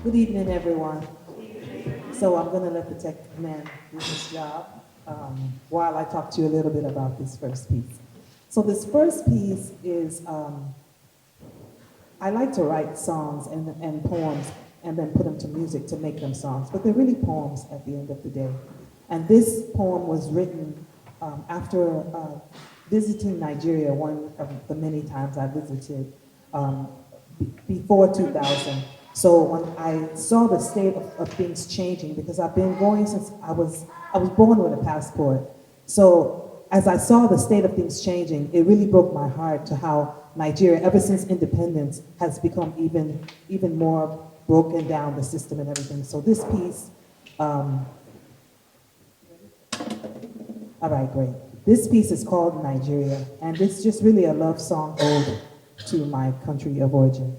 Good evening, everyone. So I'm going to let the tech man do his job while I talk to you a little bit about this first piece. So this first piece is, I like to write songs and poems and then put them to music to make them songs, but they're really poems at the end of the day. And this poem was written after visiting Nigeria, one of the many times I visited before 2000. So when I saw the state of things changing, because I've been going since I was born with a passport. So as I saw the state of things changing, it really broke my heart to how Nigeria, ever since independence, has become even more broken down, the system and everything. So this piece, all right, great. This piece is called Nigeria, and it's just really a love song ode to my country of origin.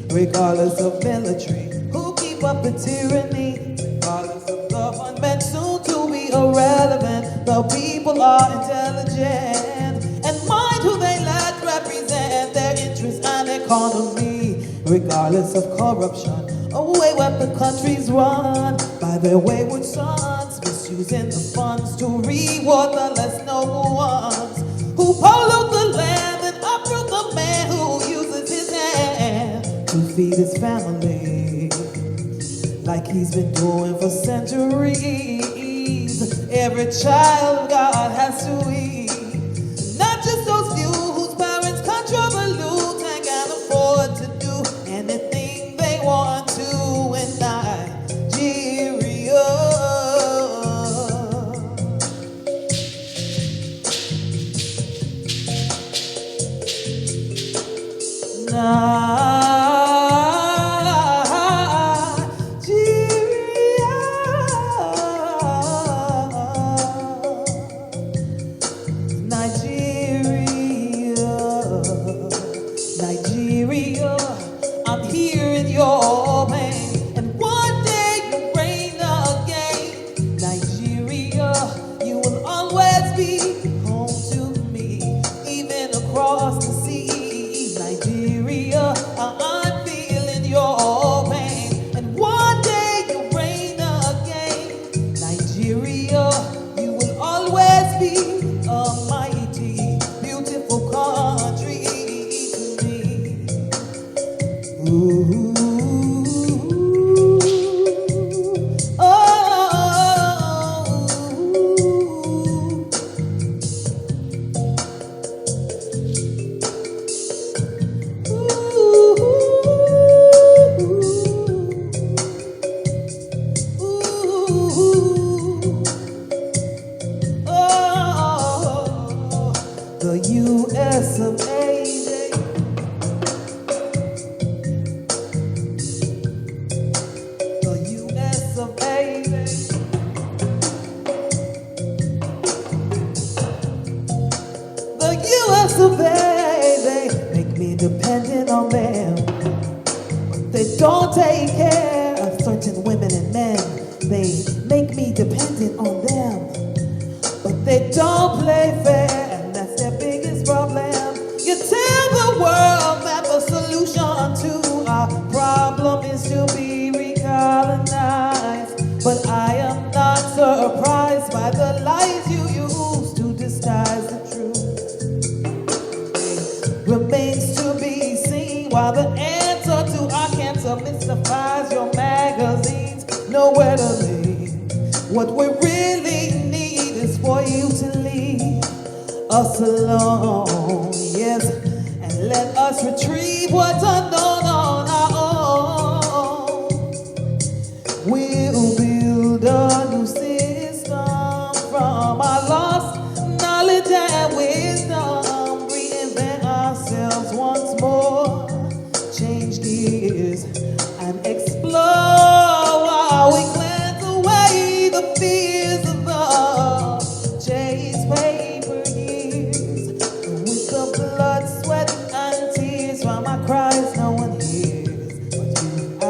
Regardless of military, who keep up the tyranny, regardless of government, soon to be irrelevant. The people are intelligent and mind who they let represent their interests and economy. Regardless of corruption, away where the country's run by their wayward sons, misusing the funds to reward the less noble ones who pollute the land and uproot the man who uses his hand to feed his family, like he's been doing for centuries. Every child God has to eat, not just those few whose parents control the loot and can afford to do anything they want to in Nigeria. Nigeria, I'm here in your pain, and one day you reign again. Nigeria, you will always be home to me, even across the sea. Nigeria, I'm feeling your pain, and one day you reign again. Nigeria, you will always be a mighty, beautiful country. Ooh, oh, the U.S. of A. They make me dependent on them. They don't take care of certain women and men. They They don't play fair, and that's their biggest problem. You tell the world that the solution to our problem is to be recolonized. But I am not surprised by the lies you use to disguise the truth. It remains to be seen while the answer to our cancer mystifies your magazines. Nowhere to lead. What we really need is for you to leave us alone, yes, and let us retrieve what's unknown on our own. We'll build a new system from our lost knowledge and wisdom, reinvent ourselves once more, change gears and explore while we cleanse away the fears of the chase paper years. With the blood, sweat, and tears from my cries, no one hears but you. I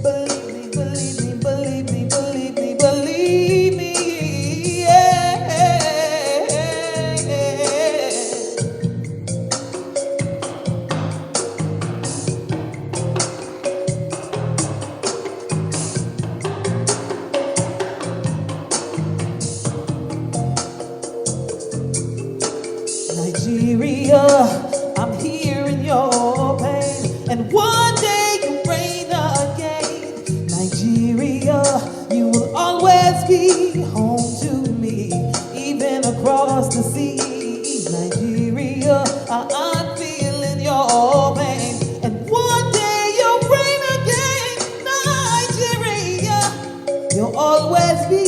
believe me, believe me, believe me, believe me, believe me, yeah. Nigeria, I'm hearing your pain, and one day you reign again. Nigeria, you will always be home to me, even across the sea. Nigeria, I'm feeling your pain, and one day you'll reign again. Nigeria, you'll always be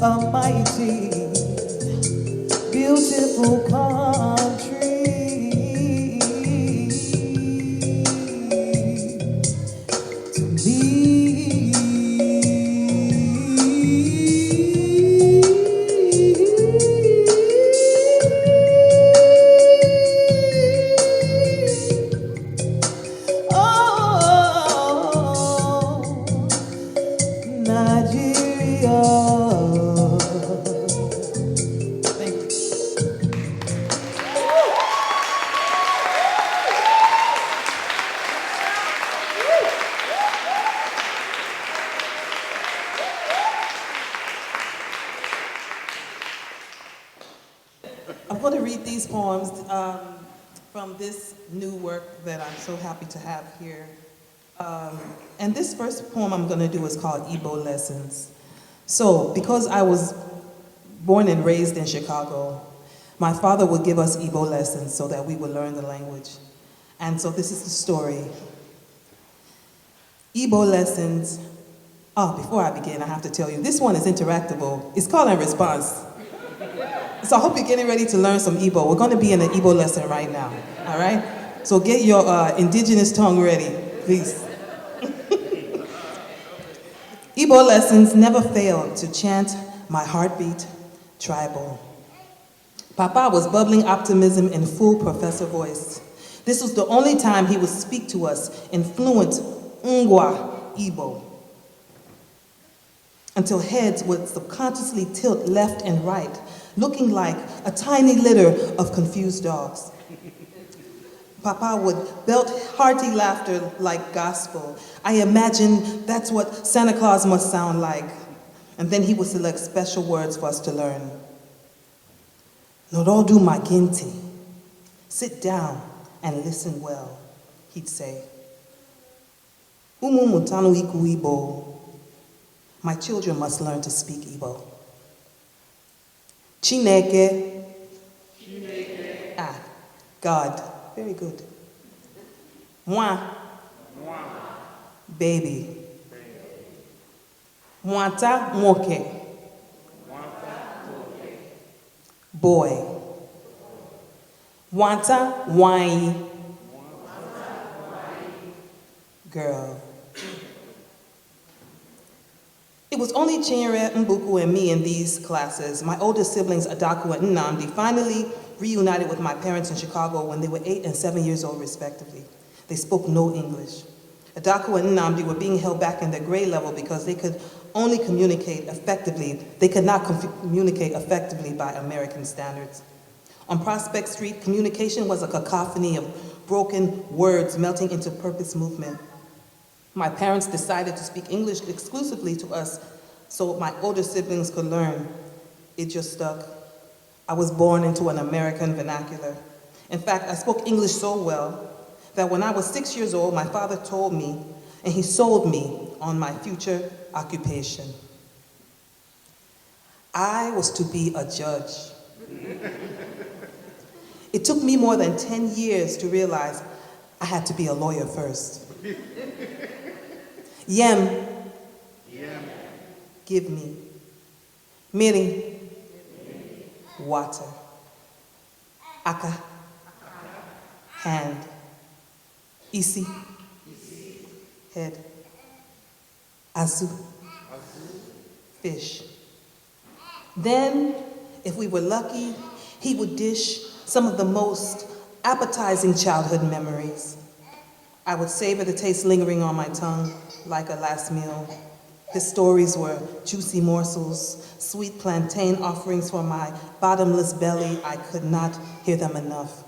a mighty, beautiful country to me. Oh, Nigeria. Thank you. I'm going to read these poems from this new work that I'm so happy to have here. And this first poem I'm going to do is called Igbo Lessons. So, because I was born and raised in Chicago, my father would give us Igbo lessons so that we would learn the language. And so this is the story. Igbo Lessons. Oh, before I begin, I have to tell you, this one is interactable. It's call and response. So I hope you're getting ready to learn some Igbo. We're going to be in an Igbo lesson right now, all right? So get your indigenous tongue ready, please. Igbo Lessons never failed to chant my heartbeat tribal. Papa was bubbling optimism in full professor voice. This was the only time he would speak to us in fluent Ngwa Igbo, until heads would subconsciously tilt left and right, looking like a tiny litter of confused dogs. Papa would belt hearty laughter like gospel. I imagine that's what Santa Claus must sound like. And then he would select special words for us to learn. Norodu maginti. Sit down and listen well, he'd say. Umu mutanu iku Igbo. My children must learn to speak Igbo. Chineke. Chineke. Ah, God. Very good. Mwa. Mwa. Baby. Mwata mwoke. Boy. Wanta wai. Girl. It was only Chinyere, Mbuku, and me in these classes. My older siblings, Adaku and Nnamdi, finally reunited with my parents in Chicago when they were 8 and 7 years old, respectively. They spoke no English. Adaku and Nnamdi were being held back in their grade level because they could only communicate effectively. They could not communicate effectively by American standards. On Prospect Street, communication was a cacophony of broken words melting into purpose movement. My parents decided to speak English exclusively to us so my older siblings could learn. It just stuck. I was born into an American vernacular. In fact, I spoke English so well that when I was 6 years old, my father told me, and he sold me on my future occupation. I was to be a judge. It took me more than 10 years to realize I had to be a lawyer first. Yem, give me. Miri, water. Aka, hand. Isi, head. Azu, fish. Then, if we were lucky, he would dish some of the most appetizing childhood memories. I would savor the taste lingering on my tongue like a last meal. His stories were juicy morsels, sweet plantain offerings for my bottomless belly. I could not hear them enough.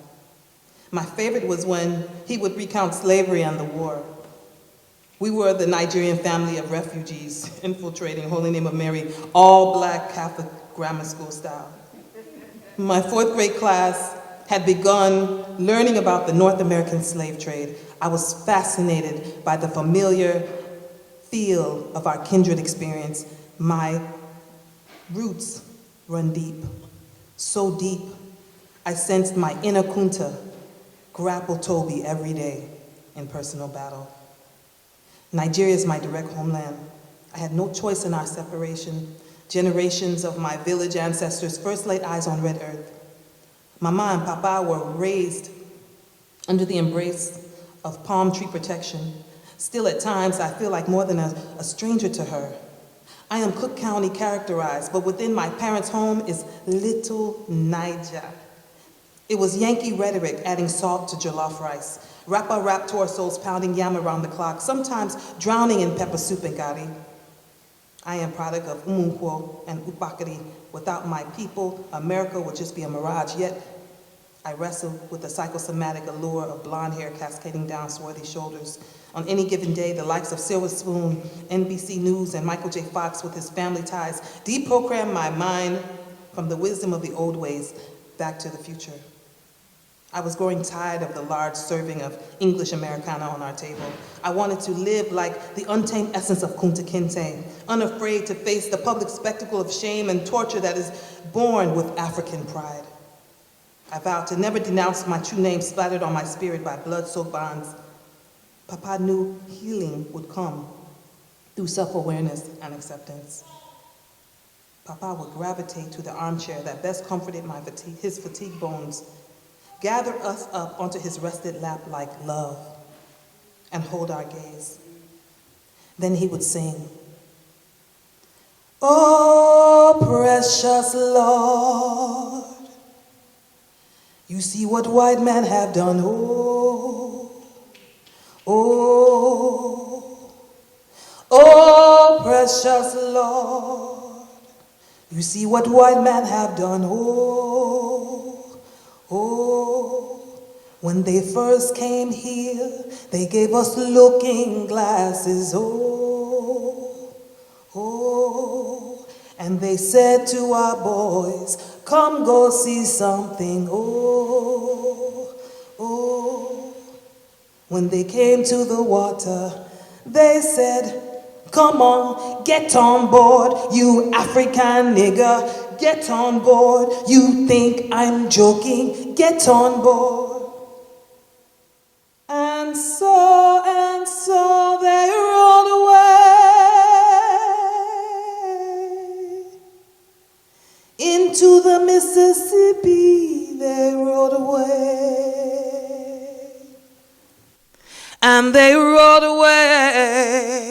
My favorite was when he would recount slavery and the war. We were the Nigerian family of refugees infiltrating Holy Name of Mary, all black Catholic grammar school style. My 4th grade class had begun learning about the North American slave trade. I was fascinated by the familiar feel of our kindred experience. My roots run deep, so deep, I sensed my inner Kunta grapple Toby every day in personal battle. Nigeria is my direct homeland. I had no choice in our separation. Generations of my village ancestors first laid eyes on Red Earth. Mama and Papa were raised under the embrace of palm tree protection. Still, at times, I feel like more than a stranger to her. I am Cook County characterized, but within my parents' home is Little Niger. It was Yankee rhetoric adding salt to jollof rice, rap torsos pounding yam around the clock, sometimes drowning in pepper soup and gari. I am product of Umunkwo and Upakari. Without my people, America would just be a mirage, yet I wrestle with the psychosomatic allure of blonde hair cascading down swarthy shoulders. On any given day, the likes of Silver Spoon, NBC News, and Michael J. Fox with his family ties deprogram my mind from the wisdom of the old ways back to the future. I was growing tired of the large serving of English Americana on our table. I wanted to live like the untamed essence of Kunta Kinte, unafraid to face the public spectacle of shame and torture that is born with African pride. I vowed to never denounce my true name splattered on my spirit by blood-soaked bonds. Papa knew healing would come through self-awareness and acceptance. Papa would gravitate to the armchair that best comforted his fatigued bones, gather us up onto his rested lap like love, and hold our gaze. Then he would sing, "Oh, precious Lord, you see what white men have done, oh, oh, oh, precious Lord, you see what white men have done, oh, oh. When they first came here, they gave us looking glasses, oh, oh. And they said to our boys, come go see something, oh, oh. When they came to the water, they said, come on, get on board, you African nigger, get on board. You think I'm joking, get on board. And so they rolled away into the Mississippi, they rolled away. And they rolled away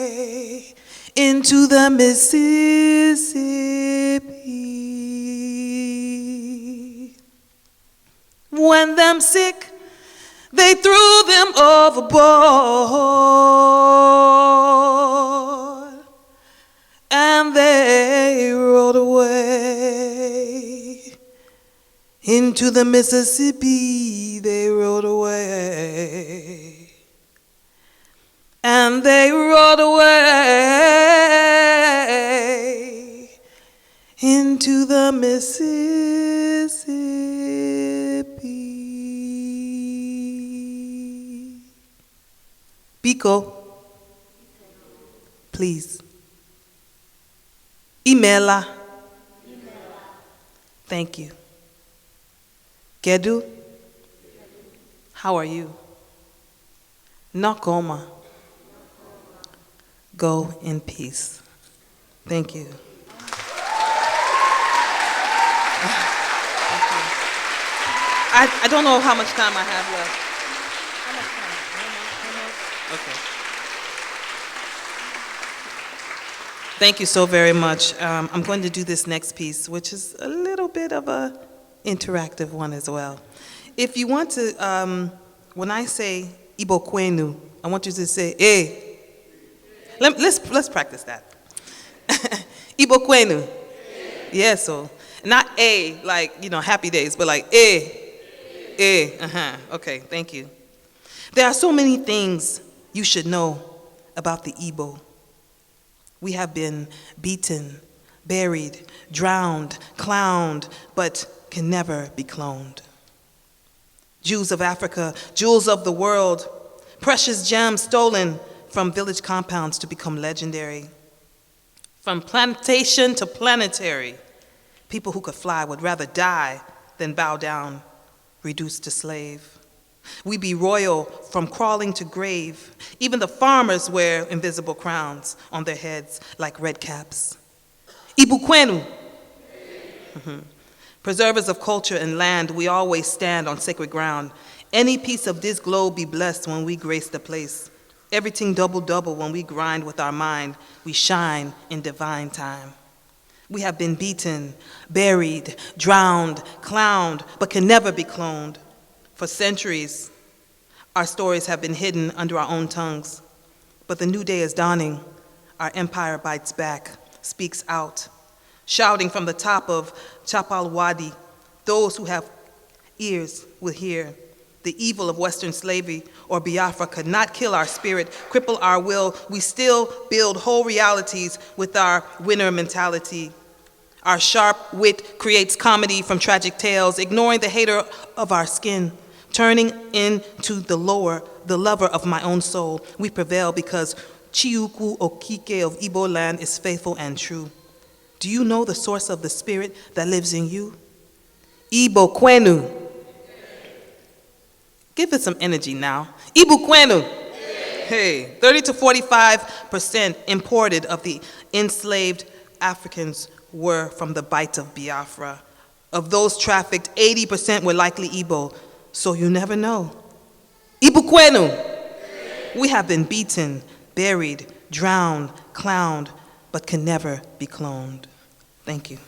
into the Mississippi. When them sick, they threw them overboard. And Into the Mississippi they rode away. And they rode away into the Mississippi. Biko, please. Imela. Thank you. Kedu, how are you? Nakoma. Go in peace. Thank you. I don't know how much time I have left. How much time? No more? Okay. Thank you so very much. I'm going to do this next piece, which is a little bit of a interactive one as well. If you want to, when I say Ibo Kwenu, I want you to say, eh. Let's practice that. Ibo Kwenu. Yeah, so not a, like, happy days, but like Okay, thank you. There are so many things you should know about the Igbo. We have been beaten, buried, drowned, clowned, but can never be cloned. Jews of Africa, jewels of the world, precious gems stolen from village compounds to become legendary. From plantation to planetary, people who could fly would rather die than bow down, reduced to slave. We be royal from crawling to grave. Even the farmers wear invisible crowns on their heads like red caps. Ibukwenu. Preservers of culture and land, we always stand on sacred ground. Any piece of this globe be blessed when we grace the place. Everything double-double when we grind with our mind. We shine in divine time. We have been beaten, buried, drowned, clowned, but can never be cloned. For centuries, our stories have been hidden under our own tongues. But the new day is dawning. Our empire bites back, speaks out, shouting from the top of Chapal Wadi. Those who have ears will hear. The evil of Western slavery or Biafra could not kill our spirit, cripple our will. We still build whole realities with our winner mentality. Our sharp wit creates comedy from tragic tales, ignoring the hater of our skin, turning into the lover of my own soul. We prevail because Chiuku Okike of Igbo land is faithful and true. Do you know the source of the spirit that lives in you? Igbo Kwenu. Give it some energy now. Igbo Kwenu. Hey, 30 to 45% imported of the enslaved Africans were from the Bight of Biafra. Of those trafficked, 80% were likely Igbo, so you never know. Igbo Kwenu. We have been beaten, buried, drowned, clowned, but can never be cloned. Thank you.